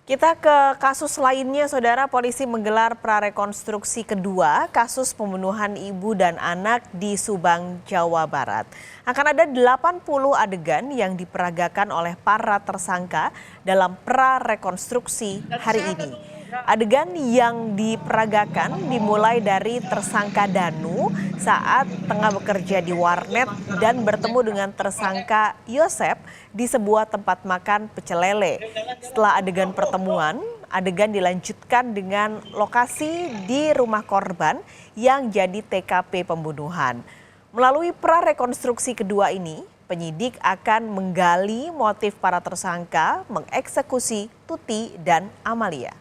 Kita ke kasus lainnya, Saudara. Polisi menggelar prarekonstruksi kedua kasus pembunuhan ibu dan anak di Subang, Jawa Barat. Akan ada 80 adegan yang diperagakan oleh para tersangka dalam prarekonstruksi hari ini. Adegan yang diperagakan dimulai dari tersangka Danu saat tengah bekerja di warnet dan bertemu dengan tersangka Yosep di sebuah tempat makan pecel lele. Setelah adegan pertemuan, adegan dilanjutkan dengan lokasi di rumah korban yang jadi TKP pembunuhan. Melalui prarekonstruksi kedua ini, penyidik akan menggali motif para tersangka mengeksekusi Tuti dan Amalia.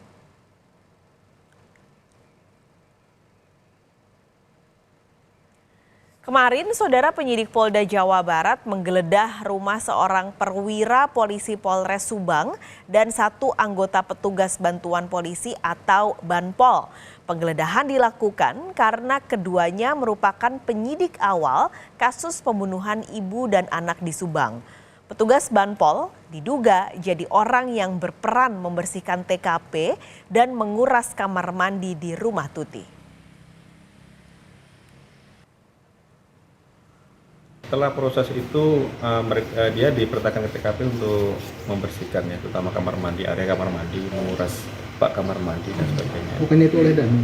Kemarin, Saudara, penyidik Polda Jawa Barat menggeledah rumah seorang perwira polisi Polres Subang dan satu anggota petugas bantuan polisi atau Banpol. Penggeledahan dilakukan karena keduanya merupakan penyidik awal kasus pembunuhan ibu dan anak di Subang. Petugas Banpol diduga jadi orang yang berperan membersihkan TKP dan menguras kamar mandi di rumah Tuti. Setelah proses itu dia diperintahkan ke TKP untuk membersihkannya, terutama kamar mandi, area kamar mandi, menguras bak kamar mandi dan sebagainya. Bukannya itu oleh Danu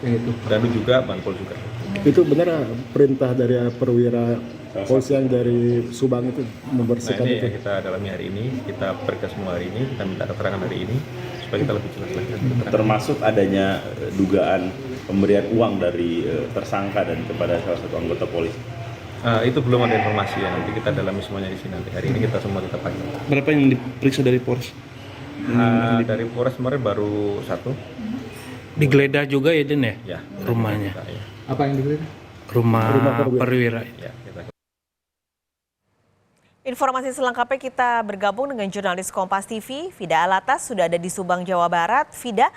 yang itu? Danu juga, Banpol juga. Itu benar perintah dari perwira polisi yang dari Subang itu membersihkan ini itu? yang kita dalami hari ini, kita periksa semua hari ini, kita minta keterangan hari ini supaya kita lebih jelas lagi. Termasuk adanya dugaan pemberian uang dari tersangka dan kepada salah satu anggota polisi. Itu belum ada informasi ya, nanti kita dalami semuanya di sini. Nanti hari ini kita semua tetap panggil. Berapa yang diperiksa dari Polres? Dari Polres kemarin baru satu. Digeledah juga ya, Den ya? Ya. Rumahnya. Ya. Apa yang digeledah? Rumah perwira. Ya, kita. Informasi selengkapnya kita bergabung dengan jurnalis Kompas TV, Fida Alatas, sudah ada di Subang, Jawa Barat. Fida,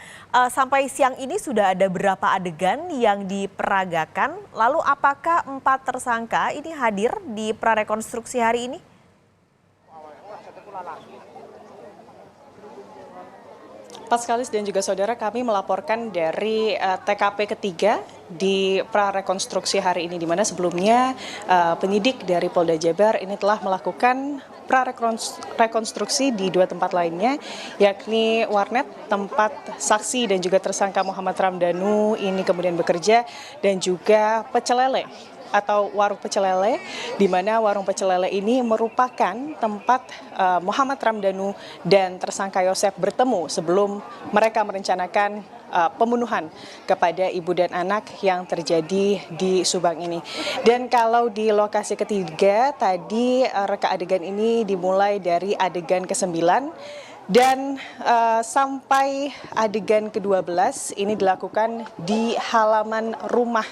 sampai siang ini sudah ada berapa adegan yang diperagakan? Lalu apakah 4 tersangka ini hadir di prarekonstruksi hari ini? Paskalis dan juga saudara, kami melaporkan dari TKP ketiga di prarekonstruksi hari ini, di mana sebelumnya penyidik dari Polda Jabar ini telah melakukan prarekonstruksi di 2 tempat lainnya, yakni warnet, tempat saksi dan juga tersangka Muhammad Ramdhanu ini kemudian bekerja, dan juga pecel lele atau warung pecel lele, di mana warung pecel lele ini merupakan tempat Muhammad Ramdhanu dan tersangka Yosep bertemu sebelum mereka merencanakan pembunuhan kepada ibu dan anak yang terjadi di Subang ini. Dan kalau di lokasi ketiga tadi reka adegan ini dimulai dari adegan ke-9 dan sampai adegan ke-12 ini dilakukan di halaman rumah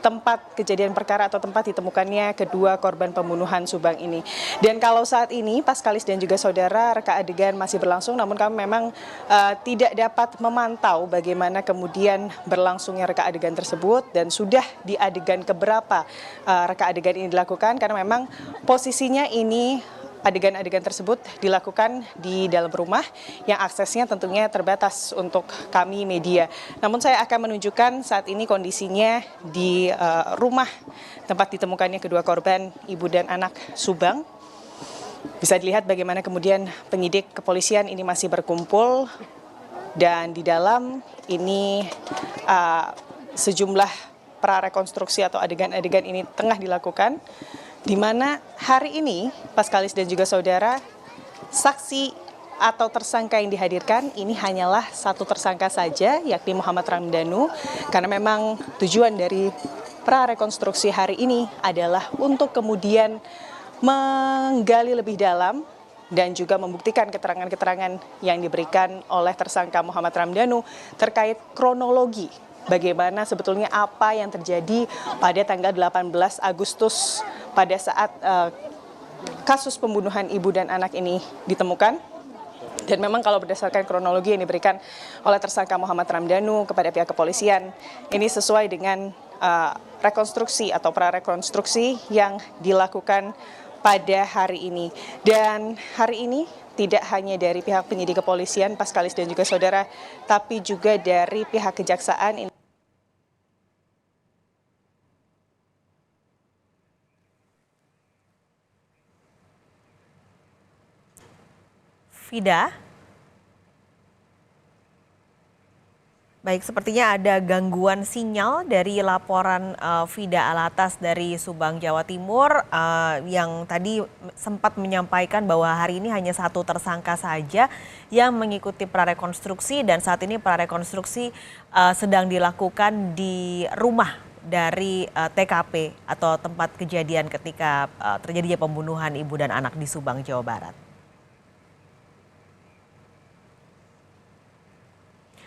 tempat kejadian perkara atau tempat ditemukannya kedua korban pembunuhan Subang ini. Dan kalau saat ini, Paskalis dan juga saudara, reka adegan masih berlangsung, namun kami memang tidak dapat memantau bagaimana kemudian berlangsungnya reka adegan tersebut dan sudah di adegan keberapa reka adegan ini dilakukan, karena memang posisinya ini adegan-adegan tersebut dilakukan di dalam rumah yang aksesnya tentunya terbatas untuk kami media. Namun saya akan menunjukkan saat ini kondisinya di rumah tempat ditemukannya kedua korban ibu dan anak Subang. Bisa dilihat bagaimana kemudian penyidik kepolisian ini masih berkumpul dan di dalam ini sejumlah prarekonstruksi atau adegan-adegan ini tengah dilakukan. Di mana hari ini, Paskalis dan juga saudara, saksi atau tersangka yang dihadirkan ini hanyalah satu tersangka saja, yakni Muhammad Ramdhanu, karena memang tujuan dari prarekonstruksi hari ini adalah untuk kemudian menggali lebih dalam dan juga membuktikan keterangan-keterangan yang diberikan oleh tersangka Muhammad Ramdhanu terkait kronologi bagaimana sebetulnya apa yang terjadi pada tanggal 18 Agustus pada saat kasus pembunuhan ibu dan anak ini ditemukan. Dan memang kalau berdasarkan kronologi yang diberikan oleh tersangka Muhammad Ramdhanu kepada pihak kepolisian, ini sesuai dengan rekonstruksi atau prarekonstruksi yang dilakukan pada hari ini. Dan hari ini tidak hanya dari pihak penyidik kepolisian, Paskalis dan juga saudara, tapi juga dari pihak kejaksaan. Fida? Baik, sepertinya ada gangguan sinyal dari laporan Fida Alatas dari Subang, Jawa Timur yang tadi sempat menyampaikan bahwa hari ini hanya satu tersangka saja yang mengikuti prarekonstruksi dan saat ini prarekonstruksi sedang dilakukan di rumah dari TKP atau tempat kejadian ketika terjadinya pembunuhan ibu dan anak di Subang, Jawa Barat.